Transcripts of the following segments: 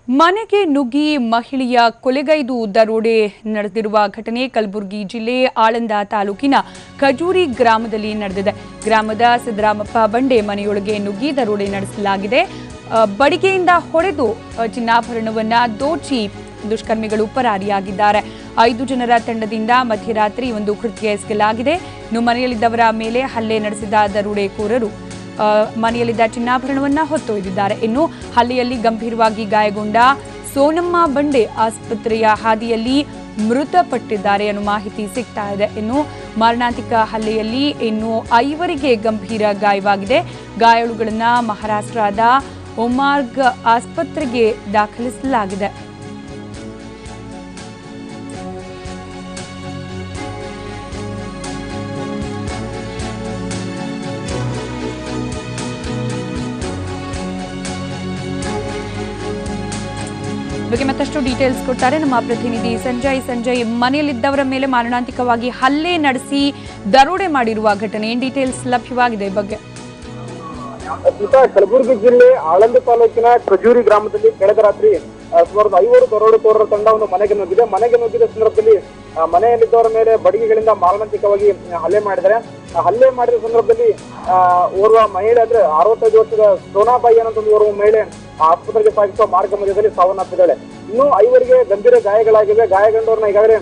ಮನೆಗೆ ನುಗ್ಗಿ ಮಹಿಳೆಯ ಕೊಲೆಗೈದು ದರೋಡೆ ನಡೆದಿರುವ ಘಟನೆ ಕಲಬುರಗಿ ಜಿಲ್ಲೆ ಆಳಂದ ತಾಲೂಕಿನ ಖಜೂರಿ ಗ್ರಾಮದಲ್ಲಿ ನಡೆದಿದೆ. ಗ್ರಾಮದ ಸಿದ್ದರಾಮಪ್ಪ ಬಂಡೆ ಮನೆಯೊಳಗೆ ನುಗ್ಗಿ ದರೋಡೆ ನಡೆಸಲಾಗಿದೆ. ಬಡಿಗೆಯಿಂದ ಹೊಡೆದು ಚಿನ್ನಾಭರಣವನ್ನ ದೋಚಿ ದುಷ್ಕರ್ಮಿಗಳು ಪರಾರಿಯಾಗಿದ್ದಾರೆ. 5 ಜನರ ತಂಡದಿಂದ ಮಧ್ಯರಾತ್ರಿ ಒಂದು ಕೃತ್ಯ ಎಸಗಲಾಗಿದೆ. ಇನ್ನು ಮನೆಯಲ್ಲಿದ್ದವರ ಮೇಲೆ ಹಲ್ಲೆ ನಡೆಸಿದ ದರೋಡೆಕೋರರು ಮನೆಯಲ್ಲಿದ್ದ ಚಿನ್ನಾಭರಣವನ್ನ ಹೊತ್ತೊಯ್ದಿದ್ದಾರೆ. ಇನ್ನು ಹಲ್ಲೆಯಲ್ಲಿ ಗಂಭೀರವಾಗಿ ಗಾಯಗೊಂಡ ಸೋನಮ್ಮ ಬಂಡೆ ಆಸ್ಪತ್ರೆಯ ಹಾದಿಯಲ್ಲಿ ಮೃತಪಟ್ಟಿದ್ದಾರೆ ಅನ್ನೋ ಮಾಹಿತಿ ಸಿಗ್ತಾ ಇದೆ. ಇನ್ನು ಮಾರಣಾಂತಿಕ ಹಲ್ಲೆಯಲ್ಲಿ ಇನ್ನು 5 ಗಂಭೀರ ಗಾಯವಾಗಿದೆ. ಗಾಯಾಳುಗಳನ್ನ ಮಹಾರಾಷ್ಟ್ರದ ಒಮಾರ್ಗ್ ಆಸ್ಪತ್ರೆಗೆ ದಾಖಲಿಸಲಾಗಿದೆ. ಬಗ್ಗೆ ಮತ್ತಷ್ಟು ಡೀಟೇಲ್ಸ್ ಕೊಡ್ತಾರೆ ನಮ್ಮ ಪ್ರತಿನಿಧಿ ಸಂಜಯ್. ಮನೆಯಲ್ಲಿದ್ದವರ ಮೇಲೆ ಮಾರಣಾಂತಿಕವಾಗಿ ಹಲ್ಲೆ ನಡೆಸಿ ದರೋಡೆ ಮಾಡಿರುವ ಘಟನೆ ಏನ್ ಡೀಟೇಲ್ಸ್ ಲಭ್ಯವಾಗಿದೆ ಈ ಬಗ್ಗೆ? ಕಲಬುರಗಿ ಜಿಲ್ಲೆ ಆಳಂದ ತಾಲೂಕಿನ ಖಜೂರಿ ಗ್ರಾಮದಲ್ಲಿ ಕಳೆದ ರಾತ್ರಿ ಸುಮಾರು 5 ದರೋಡೆಕೋರರ ತಂಡ ಒಂದು ಮನೆಗೆ ನುಗ್ಗಿದ ಸಂದರ್ಭದಲ್ಲಿ ಮನೆಯಲ್ಲಿದ್ದವರ ಮೇಲೆ ಬಡಿಗೆಗಳಿಂದ ಮಾರಣಾಂತಿಕವಾಗಿ ಹಲ್ಲೆ ಮಾಡಿದ್ದಾರೆ. ಹಲ್ಲೆ ಮಾಡಿದ ಸಂದರ್ಭದಲ್ಲಿ ಓರ್ವ ಮಹಿಳೆ ಅಂದ್ರೆ 65 ವರ್ಷದ ಸೋನಾಬಾಯಿ ಅನ್ನೋ ಓರ್ವ ಮಹಿಳೆ ಆಸ್ಪತ್ರೆಗೆ ಸಾಗಿಸುವ ಮಾರ್ಗ ಮಧ್ಯದಲ್ಲಿ ಸಾವನ್ನಪ್ಪಿದ್ದಾಳೆ. ಇನ್ನೂ 5 ಗಂಭೀರ ಗಾಯಗಳಾಗಿವೆ. ಗಾಯಗೊಂಡವ್ರನ್ನ ಈಗಾಗಲೇ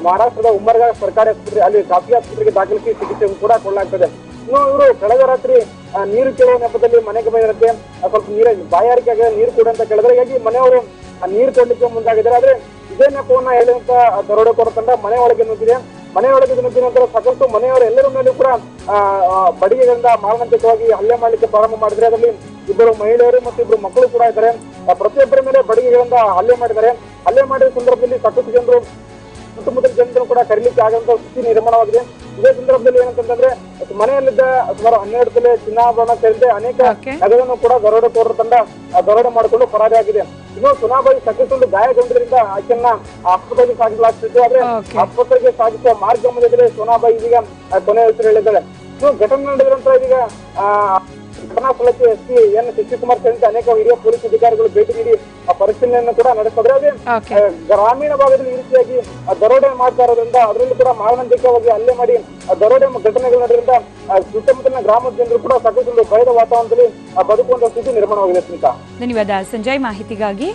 ಮಹಾರಾಷ್ಟ್ರದ ಉಮ್ಮರ್ಗ ಸರ್ಕಾರಿ ಆಸ್ಪತ್ರೆ ಅಲ್ಲಿ ಖಾಸಗಿ ಆಸ್ಪತ್ರೆಗೆ ದಾಖಲಿಸಿ ಚಿಕಿತ್ಸೆ ಕೂಡ ಕೊಡಲಾಗ್ತದೆ. ಇನ್ನು ಇವರು ಕಳೆದ ರಾತ್ರಿ ನೀರು ಕೇಳುವ ನೆಪದಲ್ಲಿ ಮನೆಗೆ ಬಂದಿರುತ್ತೆ. ಸ್ವಲ್ಪ ಬಾಯಾರಿಕೆ ಆಗಿದೆ, ನೀರು ಕೊಡು ಅಂತ ಕೇಳಿದ್ರೆ ಹೀಗಾಗಿ ಮನೆಯವರು ನೀರು ಕೊಡ್ಲಿಕ್ಕೆ ಮುಂದಾಗಿದ್ದಾರೆ. ಆದ್ರೆ ಇದೇ ನೆಪವನ್ನ ಹೇಳುವಂತ ದರೋಡೆಕೋರ ತಂಡ ಮನೆಯೊಳಗೆ ನುಗ್ಗಿದೆ ನಂತರ ಸಾಕಷ್ಟು ಮನೆಯವರ ಎಲ್ಲರ ಮೇಲೂ ಕೂಡ ಬಡಿಗೆಗಳಿಂದ ಮಾರಣಾಂತಿಕವಾಗಿ ಹಲ್ಲೆ ಮಾಡ್ಲಿಕ್ಕೆ ಪ್ರಾರಂಭ ಮಾಡಿದ್ರೆ. ಅದರಲ್ಲಿ 2 ಮಹಿಳೆಯರು ಮತ್ತು 2 ಮಕ್ಕಳು ಕೂಡ ಇದ್ದಾರೆ. ಪ್ರತಿಯೊಬ್ಬರ ಮೇಲೆ ಬಡಿಗೆಗಳಿಂದ ಹಲ್ಲೆ ಮಾಡಿದ ಸಂದರ್ಭದಲ್ಲಿ ಸಾಕಷ್ಟು ಜನರು ಸುತ್ತಮುತ್ತಲ ಜನರು ಕೂಡ ಕರೀಲಿಕ್ಕೆ ಆಗಂತ ಸ್ಥಿತಿ ನಿರ್ಮಾಣವಾಗಿದೆ. ಇದೇ ಸಂದರ್ಭದಲ್ಲಿ ಏನಂತಂದ್ರೆ ಮನೆಯಲ್ಲಿದ್ದ ಸುಮಾರು 12 ತೊಲೆ ಚಿನ್ನಾಭರಣ ಸೇರಿದಂತೆ ಅನೇಕ ನಗರನ್ನು ಕೂಡ ದರೋಡೆಕೋರರ ತಂಡ ದರೋಡೆ ಮಾಡಿಕೊಂಡು ಪರಾರಿಯಾಗಿದೆ. ಇನ್ನು ಸೋನಾಬಾಯಿ ಸಾಕಷ್ಟು ಗಾಯಗೊಂಡಿದ್ದರಿಂದ ಆಕೆಯನ್ನ ಆಸ್ಪತ್ರೆಗೆ ಸಾಗಿಸಲಾಗ್ತಿತ್ತು. ಆದ್ರೆ ಆಸ್ಪತ್ರೆಗೆ ಸಾಗಿಸುವ ಮಾರ್ಗ ಮಧ್ಯದಲ್ಲಿ ಸೋನಾಬಾಯಿ ಇದೀಗ ಕೊನೆ ಹೆಸರು ಹೇಳಿದ್ದಾಳೆ. ಇನ್ನು ಘಟನೆ ನಡೆದ ನಂತರ ಇದೀಗ ಘಟನಾ ಸ್ಥಳಕ್ಕೆ ಎಸ್ಪಿ ಎನ್ ಶಶಿಕುಮಾರ್ ಸೇರಿದಂತೆ ಅನೇಕ ಹಿರಿಯ ಪೊಲೀಸ್ ಅಧಿಕಾರಿಗಳು ಭೇಟಿ ನೀಡಿ ಪರಿಶೀಲನೆಯನ್ನು ಕೂಡ ನಡೆಸಿದ್ರೆ. ಅದೇ ಗ್ರಾಮೀಣ ಭಾಗದಲ್ಲಿ ಈ ರೀತಿಯಾಗಿ ದರೋಡೆ ಮಾಡ್ತಾ ಇರೋದ್ರಿಂದ ಅದರಲ್ಲೂ ಕೂಡ ಮಾರಣಾಂತಿಕವಾಗಿ ಹಲ್ಲೆ ಮಾಡಿ ದರೋಡೆ ಘಟನೆಗಳು ನಡೆದ್ರಿಂದ ಸುತ್ತಮುತ್ತಲಿನ ಗ್ರಾಮದ ಜನರು ಕೂಡ ಸಾಕಷ್ಟು ಭಯದ ವಾತಾವರಣದಲ್ಲಿ ಬದುಕುವಂತ ಸ್ಥಿತಿ ನಿರ್ಮಾಣವಾಗಿದೆ. ಧನ್ಯವಾದ ಸಂಜಯ್ ಮಾಹಿತಿಗಾಗಿ.